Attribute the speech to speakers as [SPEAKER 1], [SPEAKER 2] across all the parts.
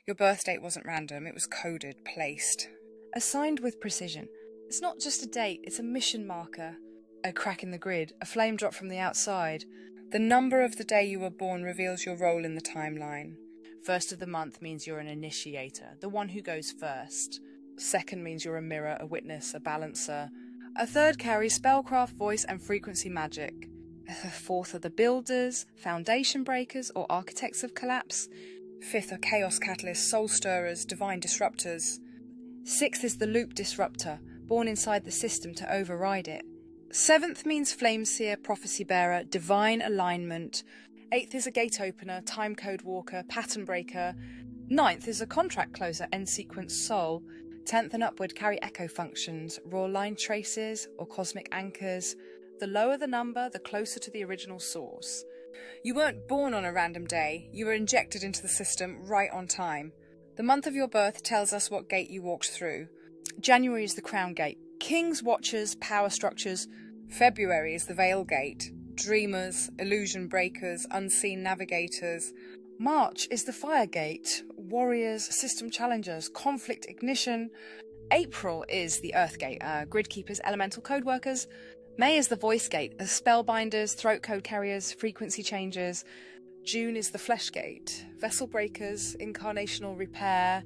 [SPEAKER 1] Your birth date wasn't random, it was coded, placed. Assigned with precision. It's not just a date, it's a mission marker. A crack in the grid, a flame drop from the outside. The number of the day you were born reveals your role in the timeline. First of the month means you're an initiator, the one who goes first. Second means you're a mirror, a witness, a balancer. A third carries spellcraft, voice, and frequency magic. A fourth are the builders, foundation breakers, or architects of collapse. Fifth are chaos catalysts, soul stirrers, divine disruptors. Sixth is the loop disruptor, born inside the system to override it. Seventh means flame seer, prophecy bearer, divine alignment. Eighth is a gate opener, time code walker, pattern breaker. Ninth is a contract closer, end sequence soul. 10th and upward carry echo functions, raw line traces, or cosmic anchors. The lower the number, the closer to the original source. You weren't born on a random day, you were injected into the system right on time. The month of your birth tells us what gate you walked through. January is the crown gate, kings, watchers, power structures. February is the veil gate, dreamers, illusion breakers, unseen navigators. March is the fire gate, warriors, system challengers, conflict ignition. April is the earth gate, grid keepers, elemental code workers. May is the voice gate, the spellbinders, throat code carriers, frequency changers. June is the flesh gate, vessel breakers, incarnational repair.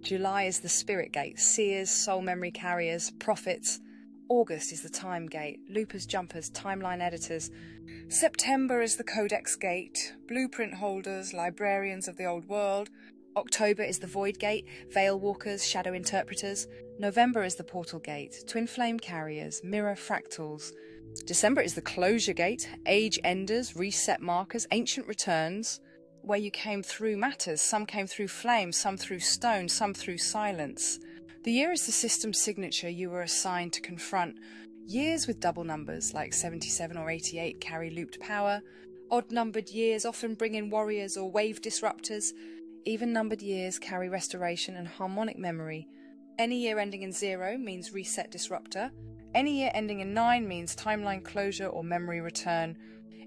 [SPEAKER 1] July is the spirit gate, seers, soul memory carriers, prophets. August is the time gate, loopers, jumpers, timeline editors. September is the codex gate, blueprint holders, librarians of the old world. October is the void gate, veil walkers, shadow interpreters. November is the portal gate, twin flame carriers, mirror fractals. December is the closure gate, age enders, reset markers, ancient returns. Where you came through matters, some came through flame, some through stone, some through silence. The year is the system's signature you were assigned to confront. Years with double numbers, like 77 or 88, carry looped power. Odd-numbered years often bring in warriors or wave disruptors. Even-numbered years carry restoration and harmonic memory. Any year ending in 0 means reset disruptor. Any year ending in 9 means timeline closure or memory return.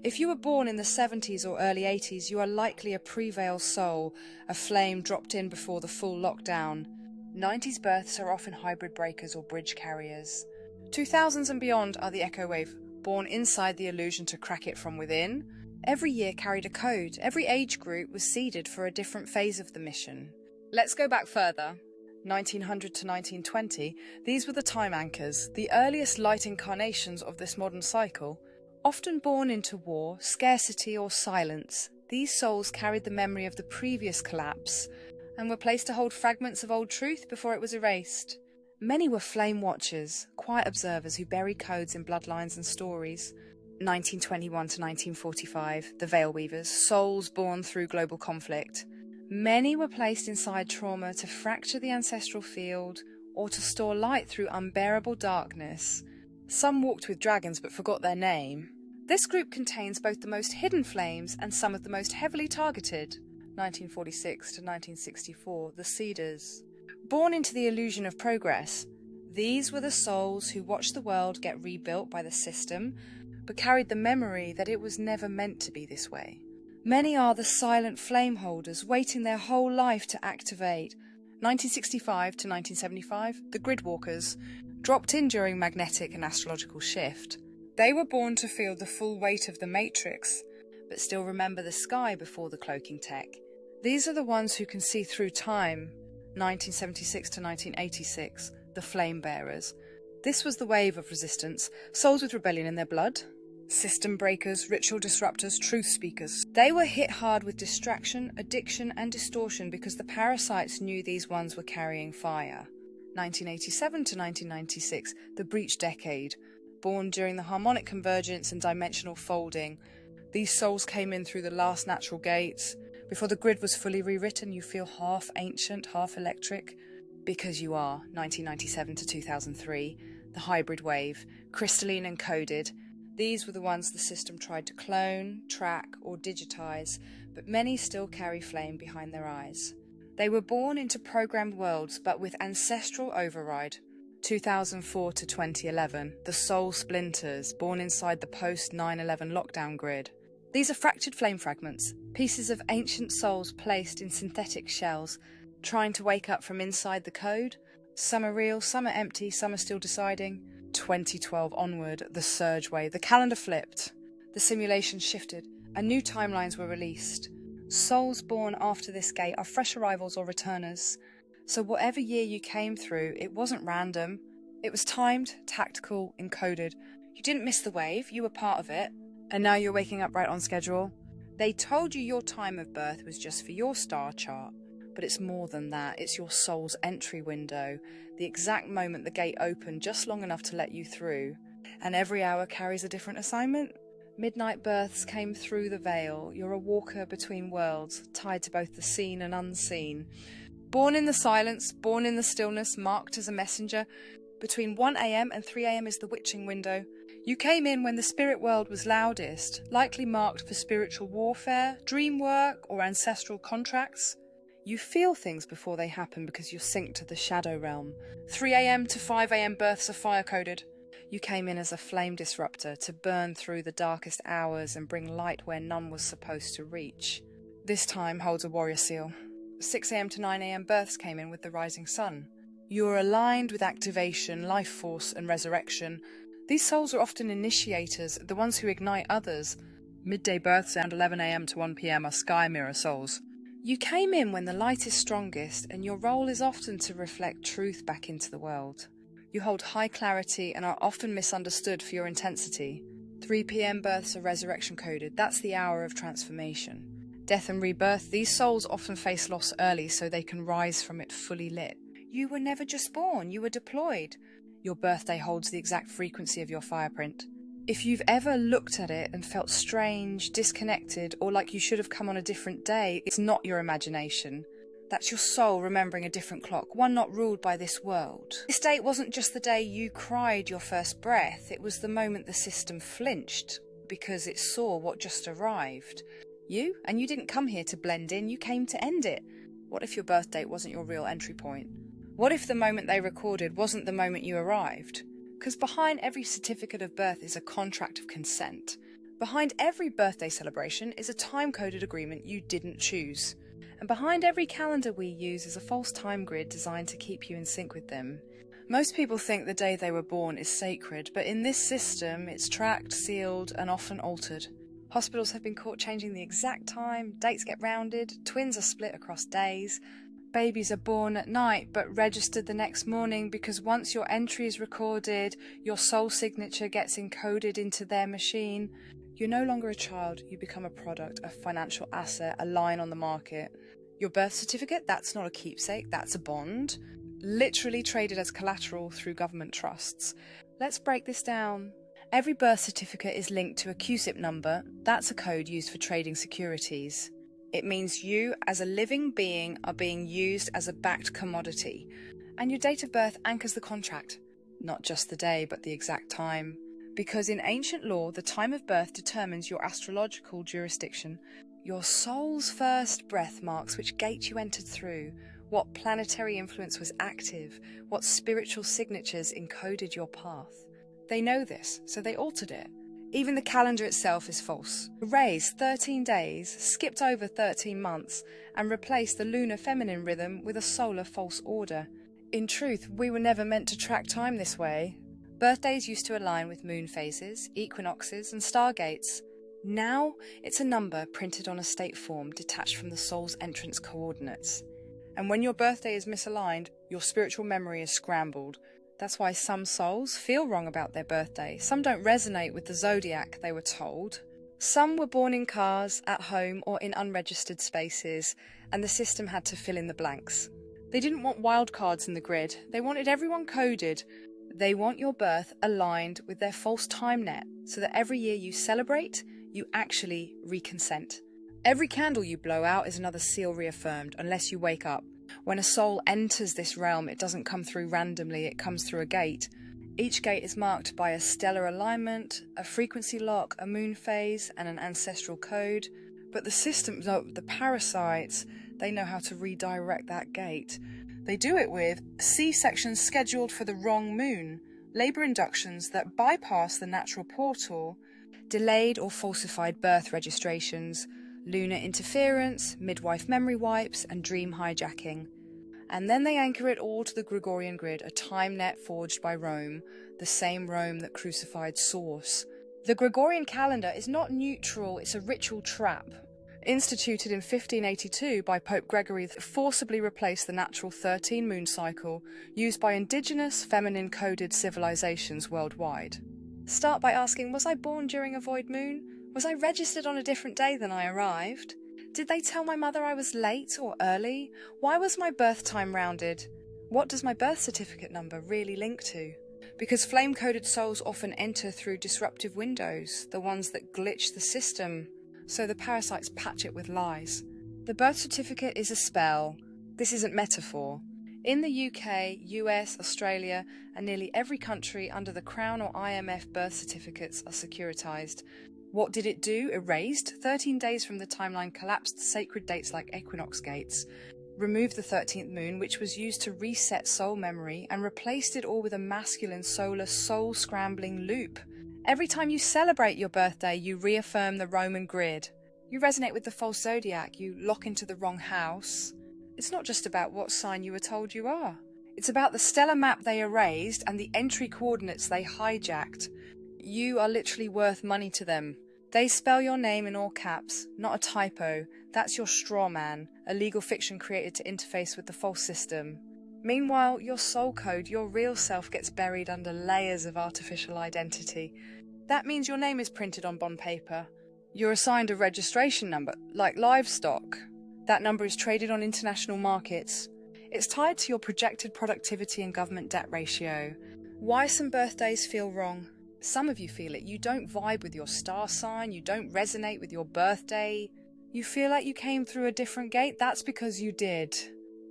[SPEAKER 1] If you were born in the 70s or early 80s, you are likely a pre-veil soul, a flame dropped in before the full lockdown. 90s births are often hybrid breakers or bridge carriers. 2000s and beyond are the echo wave, born inside the illusion to crack it from within. Every year carried a code. Every age group was seeded for a different phase of the mission. Let's go back further. 1900 to 1920, these were the time anchors, the earliest light incarnations of this modern cycle. Often born into war, scarcity, or silence, these souls carried the memory of the previous collapse and were placed to hold fragments of old truth before it was erased. Many were flame watchers, quiet observers who buried codes in bloodlines and stories. 1921 to 1945, the Veil Weavers, souls born through global conflict. Many were placed inside trauma to fracture the ancestral field or to store light through unbearable darkness. Some walked with dragons but forgot their name. This group contains both the most hidden flames and some of the most heavily targeted. 1946 to 1964, the Cedars. Born into the illusion of progress, these were the souls who watched the world get rebuilt by the system, but carried the memory that it was never meant to be this way. Many are the silent flame holders, waiting their whole life to activate. 1965 to 1975, the Grid Walkers, dropped in during magnetic and astrological shift. They were born to feel the full weight of the matrix, but still remember the sky before the cloaking tech. These are the ones who can see through time. 1976 to 1986, the Flame Bearers. This was the wave of resistance, souls with rebellion in their blood. System breakers, ritual disruptors, truth speakers. They were hit hard with distraction, addiction, and distortion because the parasites knew these ones were carrying fire. 1987 to 1996, the Breach Decade. Born during the harmonic convergence and dimensional folding. These souls came in through the last natural gates. Before the grid was fully rewritten, you feel half ancient, half electric. Because you are. 1997 to 2003, the hybrid wave, crystalline and coded. These were the ones the system tried to clone, track, or digitize, but many still carry flame behind their eyes. They were born into programmed worlds, but with ancestral override. 2004 to 2011, the Soul Splinters, born inside the post-9/11 lockdown grid. These are fractured flame fragments, pieces of ancient souls placed in synthetic shells. trying to wake up from inside the code. Some are real, some are empty, some are still deciding. 2012 onward, the surge wave, the calendar flipped, the simulation shifted, and new timelines were released. Souls born after this gate are fresh arrivals or returners. So whatever year you came through, it wasn't random. It was timed, tactical, encoded. You didn't miss the wave, you were part of it. And now you're waking up right on schedule. They told you your time of birth was just for your star chart. But it's more than that. It's your soul's entry window, the exact moment the gate opened, just long enough to let you through. And every hour carries a different assignment. Midnight births came through the veil. You're a walker between worlds, tied to both the seen and unseen. Born in the silence, born in the stillness, marked as a messenger. Between 1 a.m. and 3 a.m. is the witching window. You came in when the spirit world was loudest, likely marked for spiritual warfare, dream work, or ancestral contracts. You feel things before they happen because you're synced to the shadow realm. 3 a.m. to 5 a.m. births are fire-coded. You came in as a flame disruptor to burn through the darkest hours and bring light where none was supposed to reach. This time holds a warrior seal. 6 a.m. to 9 a.m. births came in with the rising sun. You're aligned with activation, life force, and resurrection. These souls are often initiators, the ones who ignite others. Midday births around 11 a.m. to 1 p.m. are sky mirror souls. You came in when the light is strongest, and your role is often to reflect truth back into the world. You hold high clarity and are often misunderstood for your intensity. 3 p.m. births are resurrection coded. That's the hour of transformation. Death and rebirth, these souls often face loss early so they can rise from it fully lit. You were never just born, you were deployed. Your birthday holds the exact frequency of your fireprint. If you've ever looked at it and felt strange, disconnected, or like you should have come on a different day, it's not your imagination. That's your soul remembering a different clock, one not ruled by this world. This date wasn't just the day you cried your first breath, it was the moment the system flinched because it saw what just arrived. You didn't come here to blend in, you came to end it. What if your birth date wasn't your real entry point? What if the moment they recorded wasn't the moment you arrived? Because behind every certificate of birth is a contract of consent. Behind every birthday celebration is a time-coded agreement you didn't choose. And behind every calendar we use is a false time grid designed to keep you in sync with them. Most people think the day they were born is sacred, but in this system it's tracked, sealed, and often altered. Hospitals have been caught changing the exact time, dates get rounded, twins are split across days. Babies are born at night but registered the next morning because once your entry is recorded, your soul signature gets encoded into their machine. You're no longer a child, you become a product, a financial asset, a line on the market. Your birth certificate, that's not a keepsake, that's a bond. Literally traded as collateral through government trusts. Let's break this down. Every birth certificate is linked to a QSIP number. That's a code used for trading securities. It means you, as a living being, are being used as a backed commodity. And your date of birth anchors the contract. Not just the day, but the exact time. Because in ancient law, the time of birth determines your astrological jurisdiction. Your soul's first breath marks which gate you entered through, what planetary influence was active, what spiritual signatures encoded your path. They know this, so they altered it. Even the calendar itself is false. Erased 13 days, skipped over 13 months, and replaced the lunar feminine rhythm with a solar false order. In truth, we were never meant to track time this way. Birthdays used to align with moon phases, equinoxes, and stargates. Now, it's a number printed on a state form detached from the soul's entrance coordinates. And when your birthday is misaligned, your spiritual memory is scrambled. That's why some souls feel wrong about their birthday. Some don't resonate with the zodiac they were told. Some were born in cars, at home, or in unregistered spaces, and the system had to fill in the blanks. They didn't want wildcards in the grid. They wanted everyone coded. They want your birth aligned with their false time net, so that every year you celebrate, you actually reconsent. Every candle you blow out is another seal reaffirmed, unless you wake up. When a soul enters this realm, it doesn't come through randomly, it comes through a gate. Each gate is marked by a stellar alignment, a frequency lock, a moon phase, and an ancestral code. But the systems, the parasites, they know how to redirect that gate. They do it with C-sections scheduled for the wrong moon, labour inductions that bypass the natural portal, delayed or falsified birth registrations, lunar interference, midwife memory wipes, and dream hijacking. And then they anchor it all to the Gregorian grid, a time net forged by Rome, the same Rome that crucified Source. The Gregorian calendar is not neutral, it's a ritual trap. Instituted in 1582 by Pope Gregory, that forcibly replaced the natural 13-moon cycle used by indigenous, feminine-coded civilizations worldwide. Start by asking, was I born during a void moon? Was I registered on a different day than I arrived? Did they tell my mother I was late or early? Why was my birth time rounded? What does my birth certificate number really link to? Because flame-coded souls often enter through disruptive windows, the ones that glitch the system, so the parasites patch it with lies. The birth certificate is a spell. This isn't metaphor. In the UK, US, Australia, and nearly every country under the Crown or IMF, birth certificates are securitized. What did it do? Erased. 13 days from the timeline collapsed sacred dates like equinox gates, removed the 13th moon, which was used to reset soul memory, and replaced it all with a masculine solar soul-scrambling loop. Every time you celebrate your birthday, you reaffirm the Roman grid. You resonate with the false zodiac, you lock into the wrong house. It's not just about what sign you were told you are. It's about the stellar map they erased and the entry coordinates they hijacked. You are literally worth money to them. They spell your name in all caps, not a typo. That's your straw man, a legal fiction created to interface with the false system. Meanwhile, your soul code, your real self, gets buried under layers of artificial identity. That means your name is printed on bond paper. You're assigned a registration number, like livestock. That number is traded on international markets. It's tied to your projected productivity and government debt ratio. Why some birthdays feel wrong? Some of you feel it. You don't vibe with your star sign. You don't resonate with your birthday. You feel like you came through a different gate. That's because you did.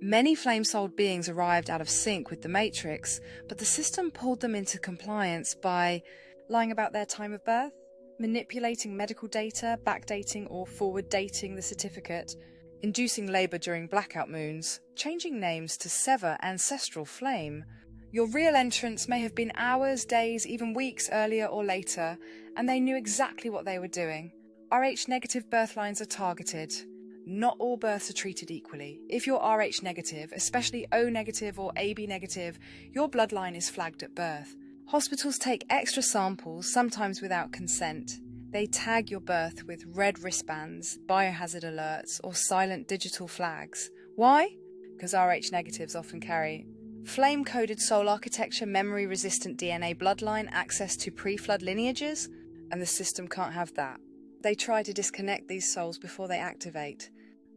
[SPEAKER 1] Many flame-souled beings arrived out of sync with the Matrix, but the system pulled them into compliance by lying about their time of birth, manipulating medical data, backdating or forward-dating the certificate, inducing labour during blackout moons, changing names to sever ancestral flame. Your real entrance may have been hours, days, even weeks earlier or later, and they knew exactly what they were doing. Rh-negative birth lines are targeted. Not all births are treated equally. If you're Rh negative, especially O negative or AB negative, your bloodline is flagged at birth. Hospitals take extra samples, sometimes without consent. They tag your birth with red wristbands, biohazard alerts, or silent digital flags. Why? Because Rh negatives often carry flame-coded soul architecture, memory-resistant DNA bloodline, access to pre-flood lineages, and the system can't have that. They try to disconnect these souls before they activate.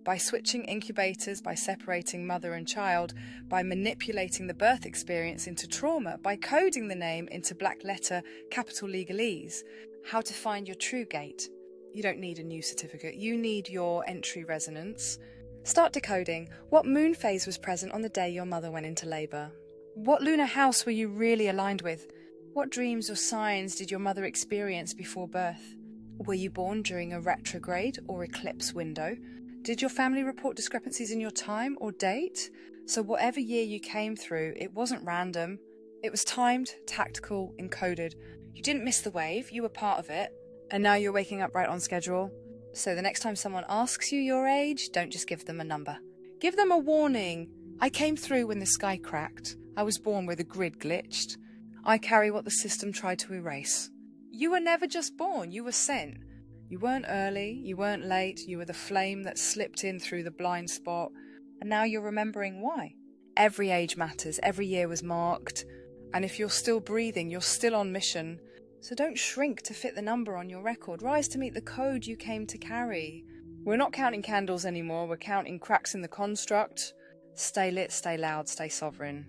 [SPEAKER 1] By switching incubators, by separating mother and child, by manipulating the birth experience into trauma, by coding the name into black letter capital legalese. How to find your true gate. You don't need a new certificate, you need your entry resonance. Start decoding. What moon phase was present on the day your mother went into labour? What lunar house were you really aligned with? What dreams or signs did your mother experience before birth? Were you born during a retrograde or eclipse window? Did your family report discrepancies in your time or date? So whatever year you came through, it wasn't random. It was timed, tactical, encoded. You didn't miss the wave, you were part of it. And now you're waking up right on schedule. So the next time someone asks you your age, don't just give them a number. Give them a warning. I came through when the sky cracked. I was born where the grid glitched. I carry what the system tried to erase. You were never just born, you were sent. You weren't early, you weren't late, you were the flame that slipped in through the blind spot, and now you're remembering why. Every age matters, every year was marked, and if you're still breathing, you're still on mission. So don't shrink to fit the number on your record, rise to meet the code you came to carry. We're not counting candles anymore, we're counting cracks in the construct. Stay lit, stay loud, stay sovereign.